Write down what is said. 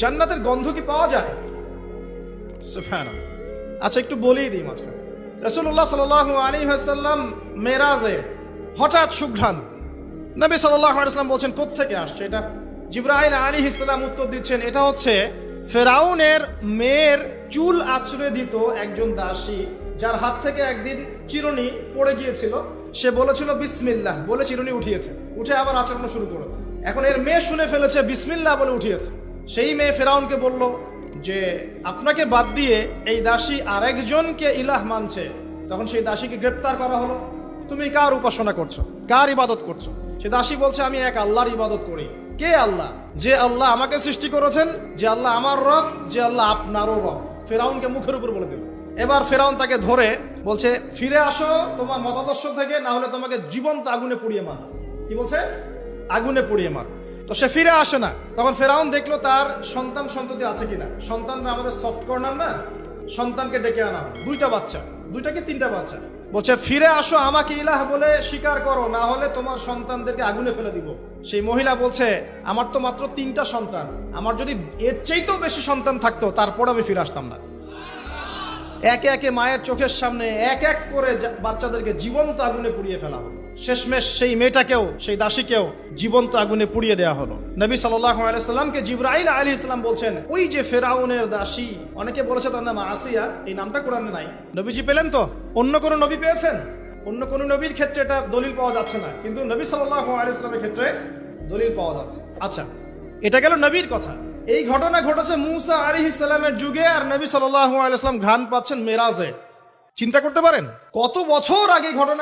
জান্নাতের গন্ধ কি পাওয়া যায়? সুবহানাল্লাহ। আচ্ছা, একটু বলেই দিই মাঝখানে। রাসূলুল্লাহ সাল্লাল্লাহু আলাইহি ওয়াসাল্লাম মেরাজে হঠাৎ সুঘ্রাণ। নবী সাল্লাল্লাহু আলাইহি ওয়াসাল্লাম বলছেন, কোত্থেকে আসছে এটা? জিবরাইল আলাইহিস সালাম উত্তর দিচ্ছেন, এটা হচ্ছে ফেরাউনের মেয়ের চুল আঁচড়ে দিত একজন দাসী, যার হাত থেকে একদিন চিরুনি পড়ে গিয়েছিল। সে বলেছিল বিসমিল্লাহ বলে চিরুনি উঠিয়েছে, উঠে আবার আচরণ শুরু করেছে। এখন এর মেয়ে শুনে ফেলেছে, বিসমিল্লাহ বলে উঠিয়েছে। সেই মেয়ে ফেরাউনকে বলল যে আপনাকে বাদ দিয়ে এই দাসী আরেকজনকে ইলাহ মানছে। তখন সেই দাসীকে গ্রেপ্তার করা হলো। তুমি কার উপাসনা করছো, কার ইবাদত করছো? সে দাসী বলছে, আমি এক আল্লাহর ইবাদত করি। কে আল্লাহ? যে আল্লাহ আমাকে সৃষ্টি করেছেন, যে আল্লাহ আমার রব, যে আল্লাহ আপনারও রব। ফেরাউনকে মুখের উপর বলে দিল। এবার ফেরাউন তাকে ধরে বলছে, ফিরে আসো তোমার মতাদর্শ থেকে, না হলে তোমাকে জীবন্ত আগুনে পুড়িয়ে মার। কি বলছে? আগুনে পুড়িয়ে মার। তো সে ফিরে আসে না। তখন ফেরাউন দেখলো তার সন্তান সন্ততি আছে কিনা। সন্তানরা আমাদের সফট কর্নার না, সন্তানকে ডেকে আনা হয়। দুইটা বাচ্চা, দুইটা কি তিনটা বাচ্চা। বলছে, ফিরে আসো, আমাকে ইলাহ বলে স্বীকার করো, না হলে তোমার সন্তানদেরকে আগুনে ফেলে দিব। সেই মহিলা বলছে, আমার তো মাত্র 3টা সন্তান, আমার যদি এর চাইতেও বেশি সন্তান থাকতো তারপর আমি ফিরে আসতাম না। একে একে মায়ের চোখের সামনে এক এক করে বাচ্চাদেরকে জীবন্ত আগুনে পুড়িয়ে ফেলা হলো। শেষমেশ সেই মেয়েটাকেও, সেই দাসীকেও জীবন্ত আগুনে পুড়িয়ে দেওয়া হলো। নবী সাল্লাল্লাহু আলাইহি সাল্লামকে জিবরাইল আলাইহিস সালাম বলছেন, ওই যে ফেরাউনের দাসী, অনেকে বলেছে তার নাম আসিয়া, এই নামটা কোরআনে নাই। নবীজি পেলেন তো? অন্য কোন নবী পেয়েছেন? অন্য কোন নবীর ক্ষেত্রে এটা দলিল পাওয়া যাচ্ছে না, কিন্তু নবী সাল্লাল্লাহু আলাইহি সাল্লামের ক্ষেত্রে দলিল পাওয়া যাচ্ছে। আচ্ছা, এটা গেল নবীর কথা। এই ঘটনা ঘটেছে মূসা আলাইহিস সালামের যুগে, আর নবী সাল্লাল্লাহু আলাইহি সাল্লাম ঘ্রাণ পাচ্ছেন মেরাজে। চিন্তা করতে পারেন কত বছর আগে ঘটনা।